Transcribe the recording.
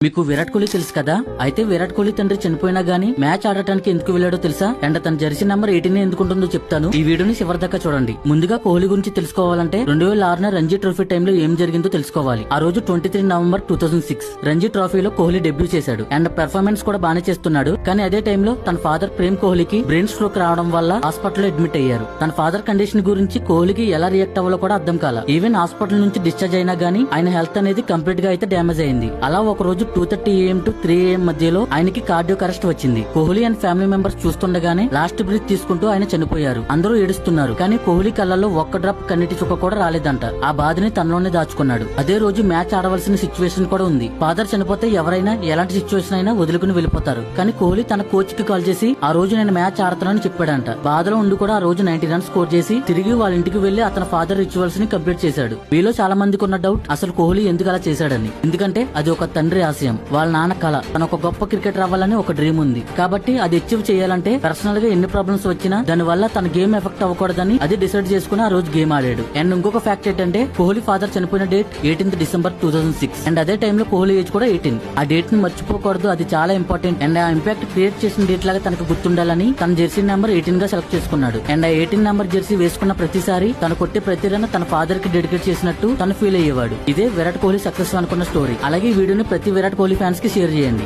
మీకు విరాట్ కోహ్లీ తెలుసు కదా. అయితే విరాట్ కోహ్లీ తండ్రి చనిపోయినా గానీ మ్యాచ్ ఆడటానికి ఎందుకు వెళ్ళాడో తెలుసా? అండ్ తన జెర్సీ నెంబర్ 18 ఎందుకుంటుందో చెప్తాను. ఈ వీడియోని చివరి దాకా చూడండి. ముందుగా కోహ్లీ గురించి తెలుసుకోవాలంటే 2006 రంజీ ట్రోఫీ టైంలో ఏం జరిగిందో తెలుసుకోవాలి. ఆ రోజు 23 నవంబర్ 2006 రంజీ ట్రోఫీలో కోహ్లీ డెబ్యూ చేశాడు. అండ్ పెర్ఫార్మెన్స్ కూడా బానే చేస్తున్నాడు. కానీ అదే టైంలో తన ఫాదర్ ప్రేమ్ కోహ్లీకి బ్రెయిన్ స్ట్రోక్ రావడం వల్ల హాస్పిటల్ లో అడ్మిట్ అయ్యారు. తన ఫాదర్ కండిషన్ గురించి కోహ్లీకి ఎలా రియాక్ట్ అవ్వాలో కూడా అర్థం కాల. ఈవెన్ హాస్పిటల్ నుంచి డిశ్చార్జ్ అయినా గానీ ఆయన హెల్త్ అనేది కంప్లీట్ గా అయితే డ్యామేజ్ అయింది. అలా ఒక రోజు 2:30 AM to 3 AM మధ్యలో ఆయనకి కార్డియాక్ అరెస్ట్ వచ్చింది. కోహ్లీ అండ్ ఫ్యామిలీ మెంబర్స్ చూస్తుండగానే లాస్ట్ బ్రీత్ తీసుకుంటూ ఆయన చనిపోయారు. అందరూ ఏడుస్తున్నారు. కానీ కోహ్లీ కళ్ళల్లో ఒక్క డ్రాప్ కన్నీటి చుక్క కూడా రాలేదంట. ఆ బాధని తనలోనే దాచుకున్నాడు. అదే రోజు మ్యాచ్ ఆడవలసిన సిచ్యువేషన్ కూడా ఉంది. ఫాదర్ చనిపోతే ఎవరైనా ఎలాంటి సిచ్యువేషన్ అయినా వదులుకుని వెళ్ళిపోతారు. కానీ కోహ్లీ తన కోచ్ కి కాల్ చేసి ఆ రోజు నేను మ్యాచ్ ఆడతానని చెప్పాడంట. బాధలో ఉండి కూడా ఆ రోజు 90 రన్స్ స్కోర్ చేసి తిరిగి వాళ్ళ ఇంటికి వెళ్లి అతని ఫాదర్ రిచువల్స్ ని కంప్లీట్ చేశాడు. వీలో చాలా మందికి ఉన్న డౌట్ అసలు కోహ్లీ ఎందుకు అలా చేశాడని. ఎందుకంటే అది ఒక తండ్రి ఆశయం, వాళ్ళ నాన్న కళ. తన ఒక గొప్ప క్రికెటర్ అవ్వాలని ఒక డ్రీమ్ ఉంది. కాబట్టి అది అచీవ్ చేయాలంటే పర్సనల్ గా ఎన్ని ప్రాబ్లమ్స్ వచ్చినా దాని వల్ల తన గేమ్ ఎఫెక్ట్ అవ్వకూడదని అది డిసైడ్ చేసుకుని ఆ రోజు గేమ్ ఆడాడు. అండ్ ఇంకొక ఫ్యాక్ట్ ఏంటంటే కోహ్లీ ఫాదర్ చనిపోయిన డేట్ 18 డిసెంబర్ 2006. అండ్ అదే టైంలో కోహ్లీ ఏజ్ కూడా 18. ఆ డేట్ ని మర్చిపోకూడదు, అది చాలా ఇంపార్టెంట్. అండ్ ఆ ఇంపాక్ట్ క్రియేట్ చేసిన డేట్ లాగా తనకు గుర్తుండాలని తన జెర్సీ నెంబర్ 18 గా సెలెక్ట్ చేసుకున్నాడు. అండ్ ఆ 18 నెంబర్ జెర్సీ వేసుకున్న ప్రతిసారి తను కొట్టే ప్రతి రన్ తన ఫాదర్ కి డెడికేట్ చేసినట్టు తను ఫీల్ అయ్యేవాడు. ఇదే విరాట్ కోహ్లీ సక్సెస్ అనుకున్న స్టోరీ. అలాగే ఈ వీడియోని ప్రతి విరాట్ కోహ్లీ ఫ్యాన్స్ కి షేర్ చేయండి.